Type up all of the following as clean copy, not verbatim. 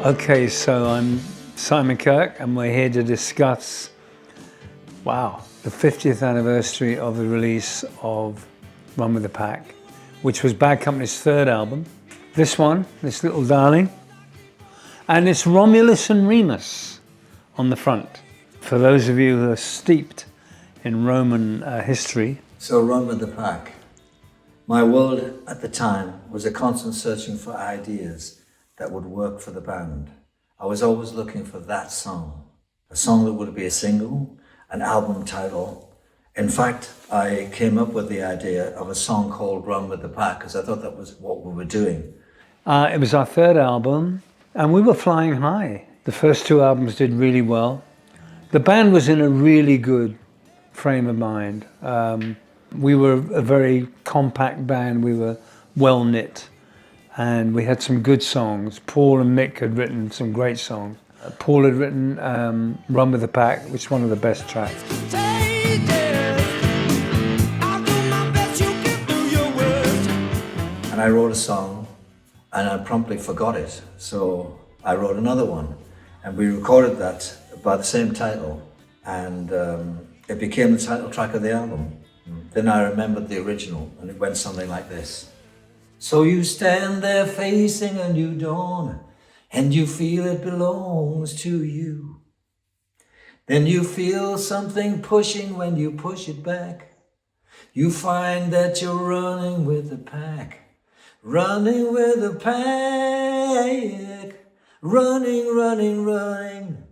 Okay, so I'm Simon Kirke, and we're here to discuss, the 50th anniversary of the release of Run with the Pack, which was Bad Company's third album. This one, this little darling, and it's Romulus and Remus on the front. For those of you who are steeped in Roman history. So Run with the Pack. My world at the time was a constant searching for ideas that would work for the band. I was always looking for that song, a song that would be a single, an album title. In fact, I came up with the idea of a song called Run with the Pack because I thought that was what we were doing. It was our third album, and we were flying high. The first two albums did really well. The band was in a really good frame of mind. We were a very compact band. We were well knit, and we had some good songs. Paul and Mick had written some great songs. Paul had written Run with the Pack, which is one of the best tracks. And I wrote a song, and I promptly forgot it. So I wrote another one, and we recorded that by the same title, and it became the title track of the album. Then I remembered the original, and it went something like this. So you stand there facing a new dawn, and you feel it belongs to you. Then you feel something pushing when you push it back. You find that you're running with the pack. Running with the pack. Running, running, running.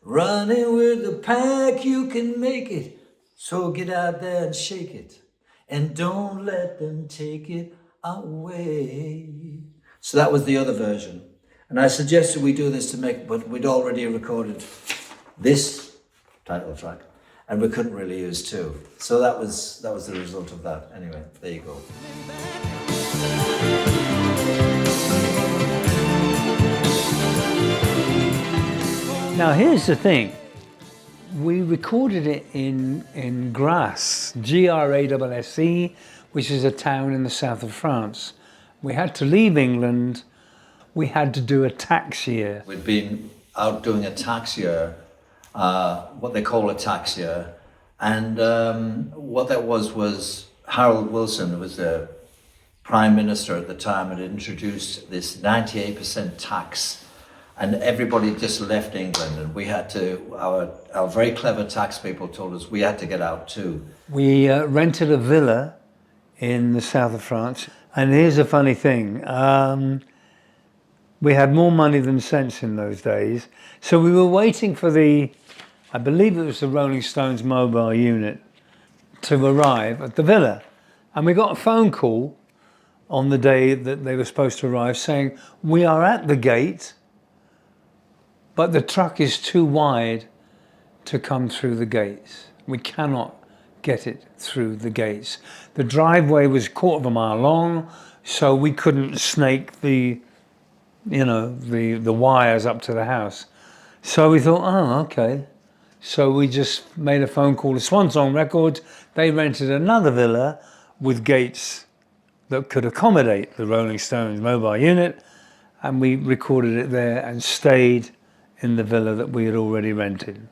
Running with the pack, you can make it. So get out there and shake it, and don't let them take it away. So that was the other version. And I suggested we do this but we'd already recorded this title track, and we couldn't really use two. So that was the result of that. Anyway, there you go. Now here's the thing. We recorded it in Grasse, Grasse, which is a town in the south of France. We had to leave England. We had to do a tax year. We'd been out doing a tax year, what they call a tax year. And what that was Harold Wilson, who was the Prime Minister at the time, had introduced this 98% tax. And everybody just left England, and we had to, our very clever tax people told us we had to get out too. We rented a villa in the south of France, and here's a funny thing. We had more money than sense in those days, so we were waiting for I believe it was the Rolling Stones mobile unit to arrive at the villa. And we got a phone call on the day that they were supposed to arrive saying, "We are at the gate, but the truck is too wide to come through the gates. We cannot get it through the gates." The driveway was a quarter of a mile long, so we couldn't snake the wires up to the house. So we thought, okay. So we just made a phone call to Swan Song Records. They rented another villa with gates that could accommodate the Rolling Stones mobile unit, and we recorded it there and stayed in the villa that we had already rented.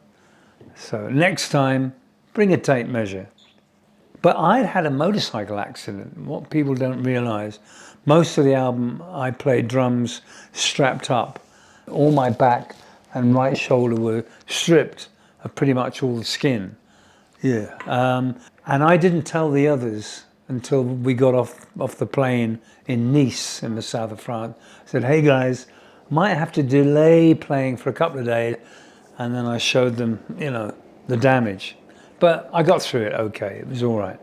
So next time, bring a tape measure. But I'd had a motorcycle accident. What people don't realize, most of the album I played drums strapped up. All my back and right shoulder were stripped of pretty much all the skin. Yeah. And I didn't tell the others until we got off the plane in Nice in the south of France. I said, "Hey guys, might have to delay playing for a couple of days," and then I showed them, the damage. But I got through it okay, it was all right.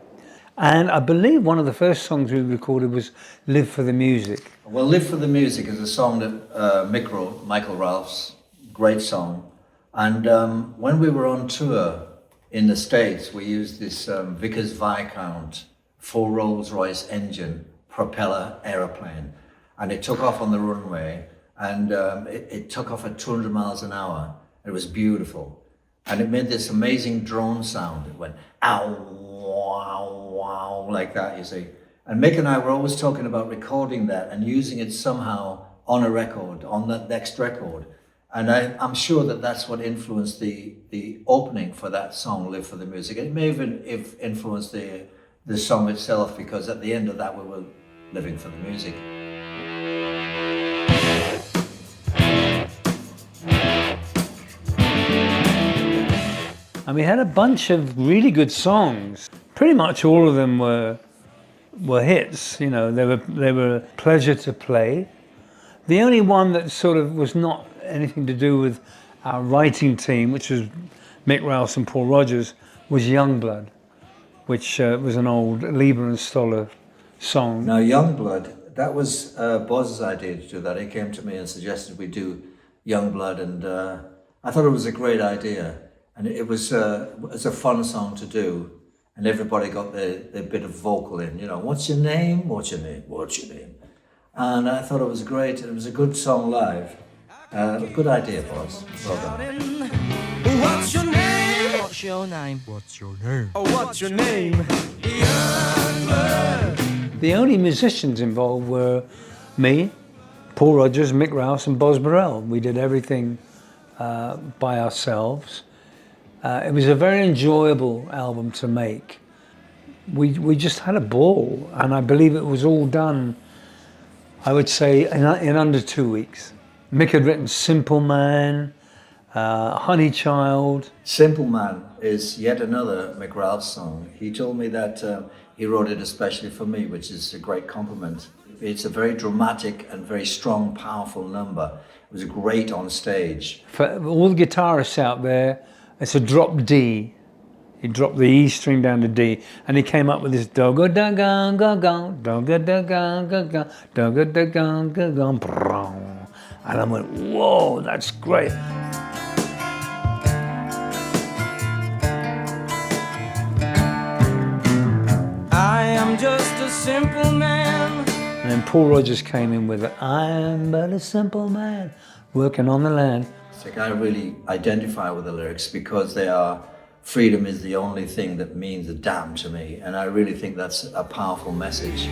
And I believe one of the first songs we recorded was Live for the Music. Well, Live for the Music is a song that Mick wrote, Michael Ralph's, great song. And when we were on tour in the States, we used this Vickers Viscount 4 Rolls-Royce engine propeller aeroplane. And it took off on the runway. And it took off at 200 miles an hour. It was beautiful. And it made this amazing drone sound. It went, ow, wow, wow, like that, you see. And Mick and I were always talking about recording that and using it somehow on a record, on that next record. And I'm sure that that's what influenced the opening for that song, Live for the Music. It may even have influenced the song itself, because at the end of that we were living for the music. And we had a bunch of really good songs. Pretty much all of them were hits. You know, they were a pleasure to play. The only one that sort of was not anything to do with our writing team, which was Mick Rouse and Paul Rodgers, was Youngblood, which was an old Lieber and Stoller song. Now, Youngblood, that was Boz's idea to do that. He came to me and suggested we do Youngblood, and I thought it was a great idea. And it was a fun song to do, and everybody got their bit of vocal in. You know, what's your name? What's your name? What's your name? And I thought it was great. It was a good song live. Good idea, boss. Well done. What's your name? What's your name? What's your name? Oh, what's your name? Youngblood. The only musicians involved were me, Paul Rodgers, Mick Rouse, and Boz Burrell. We did everything by ourselves. It was a very enjoyable album to make. We just had a ball, and I believe it was all done, I would say, in under 2 weeks. Mick had written Simple Man, Honey Child. Simple Man is yet another Mick Rouse song. He told me that he wrote it especially for me, which is a great compliment. It's a very dramatic and very strong, powerful number. It was great on stage. For all the guitarists out there, it's a drop D. He dropped the E string down to D, and he came up with this doga da gong gong gong, doga da gong gong gong, doga da gong gong gong, and I went, whoa, that's great. I am just a simple man. And then Paul Rodgers came in with it. I am but a simple man working on the land. It's like I really identify with the lyrics because they are, freedom is the only thing that means a damn to me. And I really think that's a powerful message.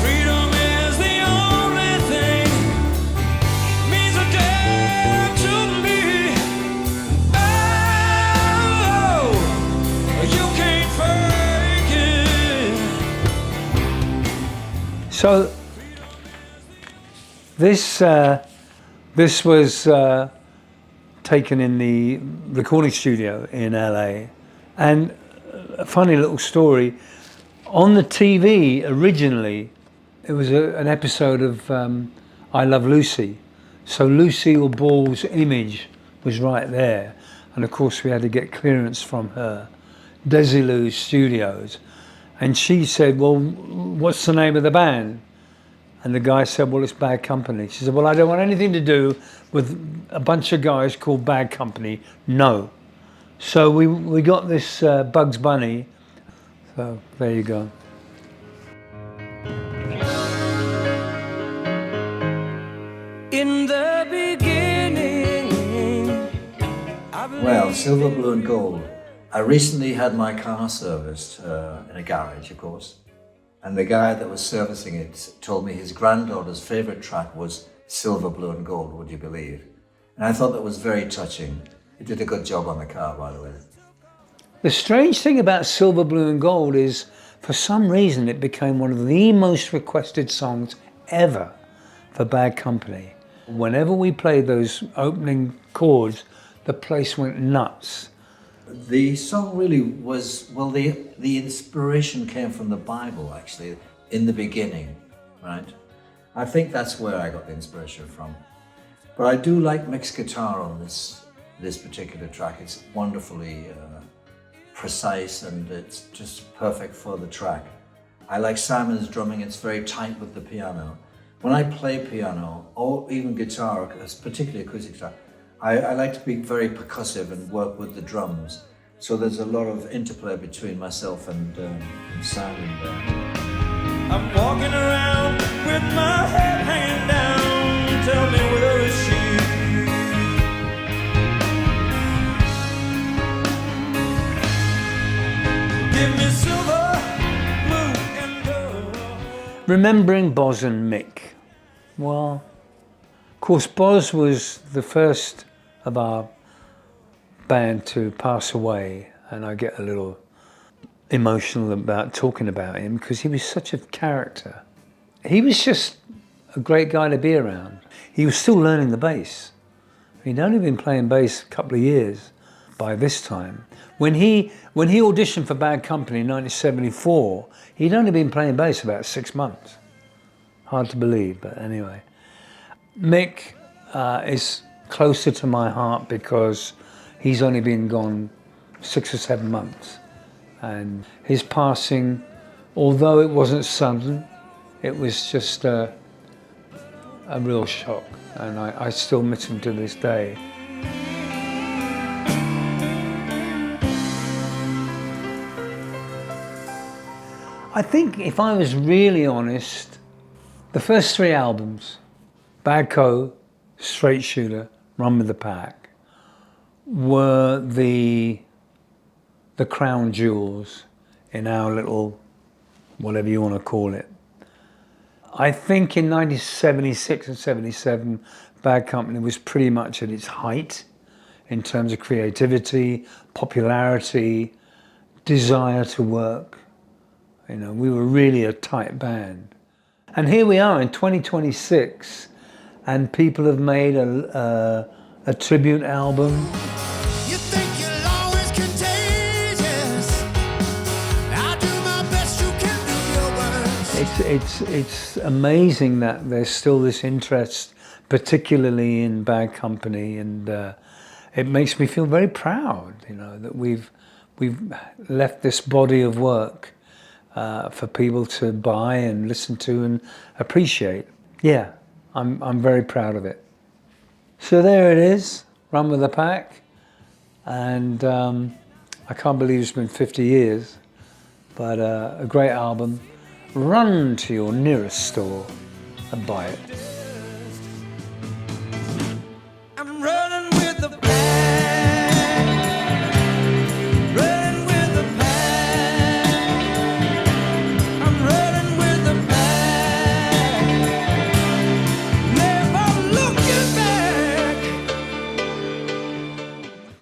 Freedom is the only thing means a damn to me. Oh, you can't fake it. So this was taken in the recording studio in LA, and a funny little story. On the TV originally, it was an episode of I Love Lucy, so Lucille Ball's image was right there, and of course we had to get clearance from her, Desilu Studios, and she said, well, what's the name of the band? And the guy said, well, it's Bad Company. She said, well, I don't want anything to do with a bunch of guys called Bad Company. No. So we got this Bugs Bunny. So there you go. In the beginning, Well, Silver, Blue and Gold. I recently had my car serviced in a garage, of course. And the guy that was servicing it told me his granddaughter's favorite track was Silver, Blue and Gold, would you believe? And I thought that was very touching. He did a good job on the car, by the way. The strange thing about Silver, Blue and Gold is, for some reason, it became one of the most requested songs ever for Bad Company. Whenever we played those opening chords, the place went nuts. The song really was, well, the inspiration came from the Bible, actually, in the beginning, right? I think that's where I got the inspiration from. But I do like Mick's guitar on this particular track. It's wonderfully precise, and it's just perfect for the track. I like Simon's drumming. It's very tight with the piano. When I play piano, or even guitar, particularly acoustic guitar, I like to be very percussive and work with the drums. So there's a lot of interplay between myself and Simon there. I'm walking around with my head hanging down. Tell me, where is she? Give me silver, blue, and gold. Remembering Boz and Mick. Well, of course, Boz was the first of our band to pass away, and I get a little emotional about talking about him because he was such a character. He was just a great guy to be around. He was still learning the bass. He'd only been playing bass a couple of years by this time. When he auditioned for Bad Company in 1974, he'd only been playing bass about 6 months. Hard to believe, but anyway. Mick is closer to my heart because he's only been gone 6 or 7 months. And his passing, although it wasn't sudden, it was just a real shock. And I still miss him to this day. I think if I was really honest, the first 3 albums, Bad Co, Straight Shooter, Run with the Pack, were the crown jewels in our little, whatever you want to call it. I think in 1976 and 77, Bad Company was pretty much at its height in terms of creativity, popularity, desire to work. You know, we were really a tight band. And here we are in 2026, and people have made a tribute album. You think you're always contagious. I'll do my best, you can do your worst. It's amazing that there's still this interest, particularly in Bad Company, and it makes me feel very proud, you know, that we've left this body of work for people to buy and listen to and appreciate. Yeah, I'm very proud of it. So there it is, Run with the Pack, and I can't believe it's been 50 years, but a great album. Run to your nearest store and buy it.